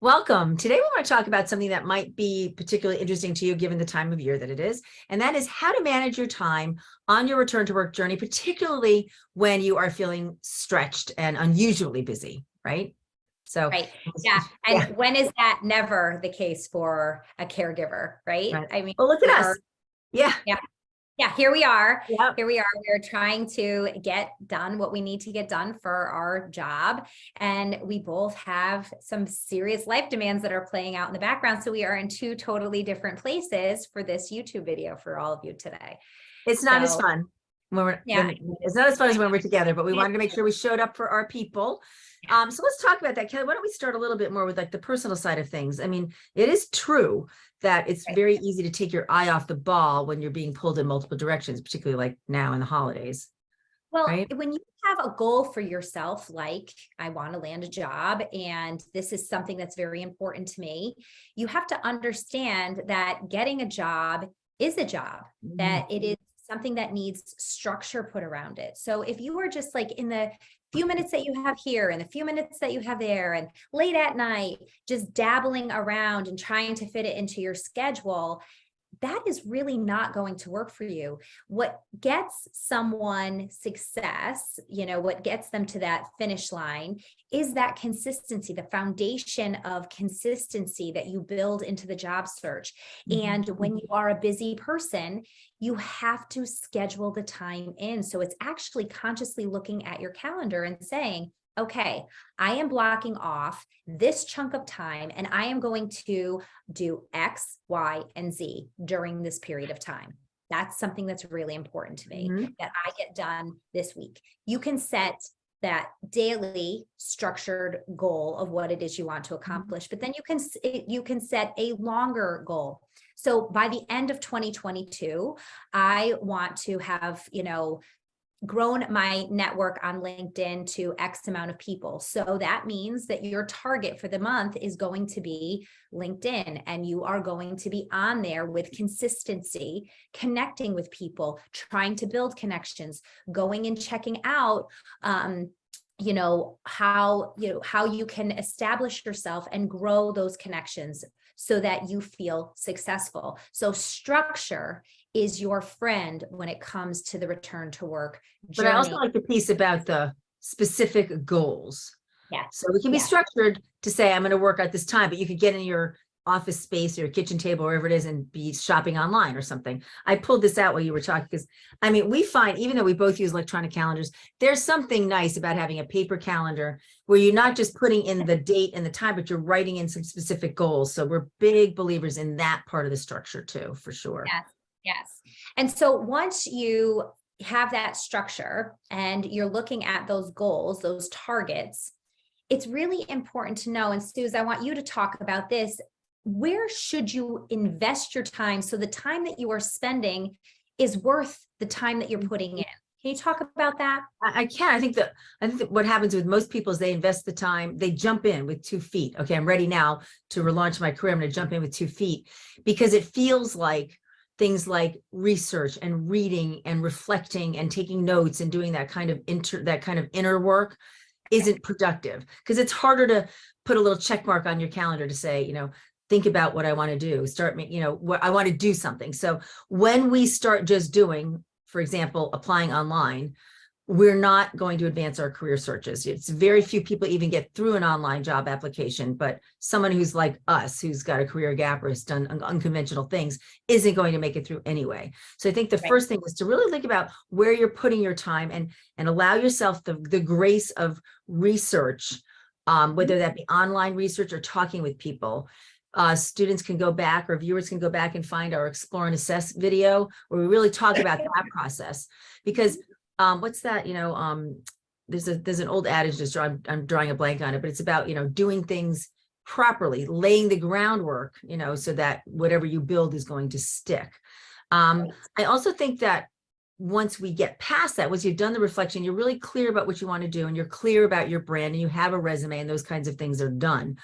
Welcome. Today, we want to talk about something that might be particularly interesting to you given the time of year that it is, and that is how to manage your time on your return to work journey, particularly when you are feeling stretched and unusually busy, right? So, Right. Yeah. And yeah, when is that never the case for a caregiver, right? right. I mean, Well, look at us. Yeah, yeah, yeah, here we are. yeah. Here we are. We're trying to get done what we need to get done for our job. And we both have some serious life demands that are playing out in the background. So we are in two totally different places for this YouTube video for all of you today. It's not as fun Yeah. it's not as fun as when we're together, but we wanted to make sure we showed up for our people. So let's talk about that, Kelley. Why don't we start a little bit more with like the personal side of things? I mean, it is true that it's very easy to take your eye off the ball when you're being pulled in multiple directions, particularly like now in the holidays. Well, Right. when you have a goal for yourself, like I want to land a job, and this is something that's very important to me, you have to understand that getting a job is a job, that it is something that needs structure put around it. So if you are just like in the few minutes that you have here and the few minutes that you have there and late at night, just dabbling around and trying to fit it into your schedule, that is really not going to work for you. What gets someone success, what gets them to that finish line is that consistency, the foundation of consistency that you build into the job search. And when you are a busy person, you have to schedule the time in. So it's actually consciously looking at your calendar and saying, okay, I am blocking off this chunk of time and I am going to do X, Y, and Z during this period of time. That's something that's really important to me that I get done this week. You can set that daily structured goal of what it is you want to accomplish, but then you can set a longer goal. So by the end of 2022, I want to have, grown my network on LinkedIn to X amount of people. So that means that your target for the month is going to be LinkedIn, and you are going to be on there with consistency, connecting with people, trying to build connections, going and checking out, how you can establish yourself and grow those connections so that you feel successful. So structure is your friend when it comes to the return to work journey. But I also like the piece about the specific goals. Yeah. So we can be structured to say, I'm going to work at this time, but you could get in your office space or your kitchen table, wherever it is, and be shopping online or something. I pulled this out while you were talking because, I mean, we find, even though we both use electronic calendars, there's something nice about having a paper calendar where you're not just putting in the date and the time, but you're writing in some specific goals. So we're big believers in that part of the structure too, for sure. Yes. And so once you have that structure and you're looking at those goals, those targets, it's really important to know, and Suze, I want you to talk about this, where should you invest your time so the time that you are spending is worth the time that you're putting in? Can you talk about that? I can. I think that what happens with most people is they invest the time, they jump in with 2 feet. Okay, I'm ready now to relaunch my career. I'm going to jump in with 2 feet because it feels like things like research and reading and reflecting and taking notes and doing that kind of inner work isn't productive, because it's harder to put a little check mark on your calendar to say, think about what I want to do, what I want to do something. So when we start just doing, for example, applying online, we're not going to advance our career searches. It's very few people even get through an online job application, but someone who's like us, who's got a career gap or has done unconventional things, isn't going to make it through anyway. So I think the first thing is to really think about where you're putting your time and allow yourself the grace of research, whether that be online research or talking with people. Students can go back, or viewers can go back and find our Explore and Assess video where we really talk about that process, because what's that, there's an old adage, I'm drawing a blank on it, but it's about, doing things properly, laying the groundwork, so that whatever you build is going to stick. I also think that once we get past that, once you've done the reflection, you're really clear about what you want to do and you're clear about your brand and you have a resume and those kinds of things are done.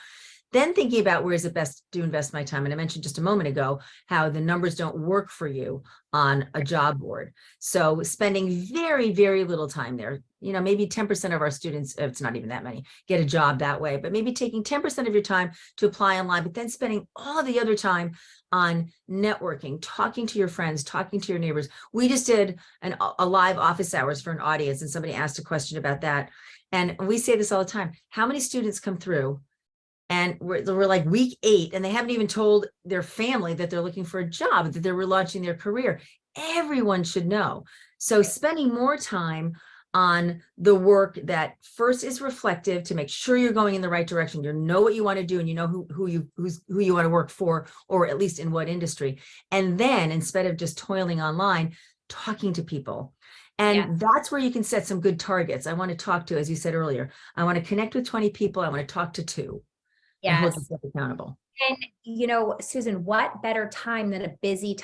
Then thinking about where is it best to invest my time. And I mentioned just a moment ago how the numbers don't work for you on a job board. So spending very, very little time there, maybe 10% of our students, it's not even that many, get a job that way, but maybe taking 10% of your time to apply online, but then spending all the other time on networking, talking to your friends, talking to your neighbors. We just did a live office hours for an audience, and somebody asked a question about that. And we say this all the time. How many students come through and we're like week 8 and they haven't even told their family that they're looking for a job, that they're relaunching their career? Everyone should know. So spending more time on the work that first is reflective to make sure you're going in the right direction, you know what you want to do, and you know who you want to work for, or at least in what industry. And then instead of just toiling online, talking to people. And that's where you can set some good targets. I want to talk to, as you said earlier, I want to connect with 20 people. I want to talk to 2 and hold yourself accountable. And Susan, what better time than a busy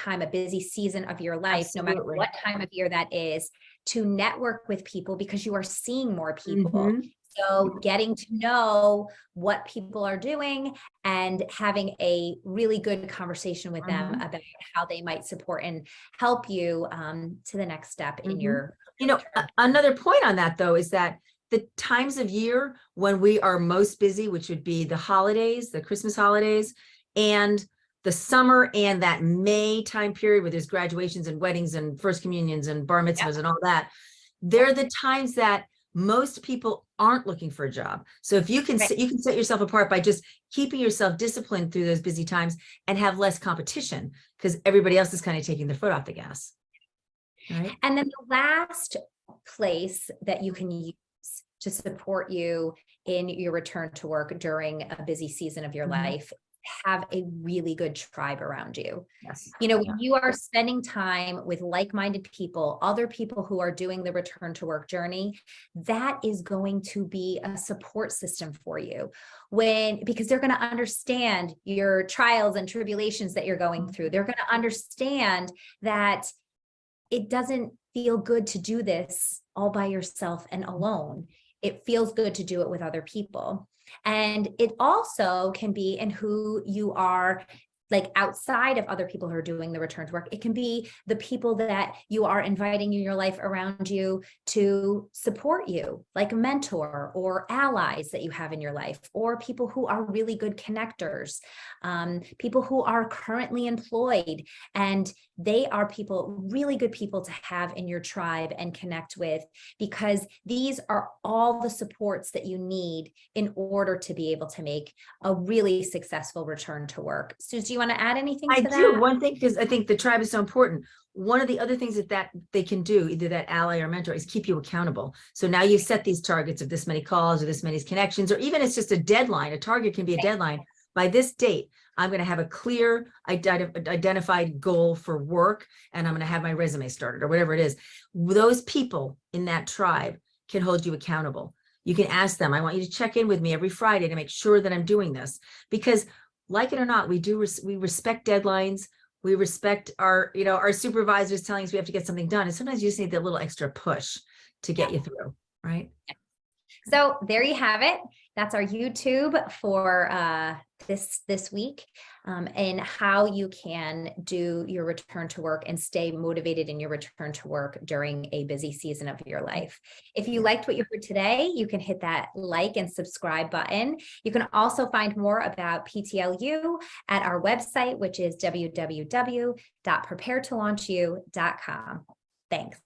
season of your life, Absolutely. no matter what time of year that is, to network with people, because you are seeing more people. So getting to know what people are doing and having a really good conversation with them about how they might support and help you to the next step in your. Another point on that, though, is that the times of year when we are most busy, which would be the holidays, the Christmas holidays, and the summer, and that May time period where there's graduations and weddings and first communions and bar mitzvahs and all that, they're the times that most people aren't looking for a job. So if you can, you can set yourself apart by just keeping yourself disciplined through those busy times and have less competition, because everybody else is kind of taking their foot off the gas. Right. And then the last place that you can use to support you in your return to work during a busy season of your life, have a really good tribe around you. When you are spending time with like-minded people, other people who are doing the return to work journey, that is going to be a support system for you, because they're going to understand your trials and tribulations that you're going through. They're going to understand that it doesn't feel good to do this all by yourself and alone. It feels good to do it with other people. And it also can be in who you are, like outside of other people who are doing the return to work. It can be the people that you are inviting in your life around you to support you, like a mentor or allies that you have in your life, or people who are really good connectors, people who are currently employed, and they are really good people to have in your tribe and connect with, because these are all the supports that you need in order to be able to make a really successful return to work. Suze, do you want to add anything to that? I do. One thing, because I think the tribe is so important. One of the other things that they can do, either that ally or mentor, is keep you accountable. So now you set these targets of this many calls or this many connections, or even it's just a deadline. A target can be a deadline. By this date, I'm going to have a clear identified goal for work, and I'm going to have my resume started, or whatever it is. Those people in that tribe can hold you accountable. You can ask them, I want you to check in with me every Friday to make sure that I'm doing this, because like it or not, we respect deadlines. We respect our supervisors telling us we have to get something done. And sometimes you just need that little extra push to get you through, right? So there you have it. That's our YouTube for this week, and how you can do your return to work and stay motivated in your return to work during a busy season of your life. If you liked what you heard today, you can hit that like and subscribe button. You can also find more about PTLU at our website, which is www.preparetolaunchu.com. Thanks.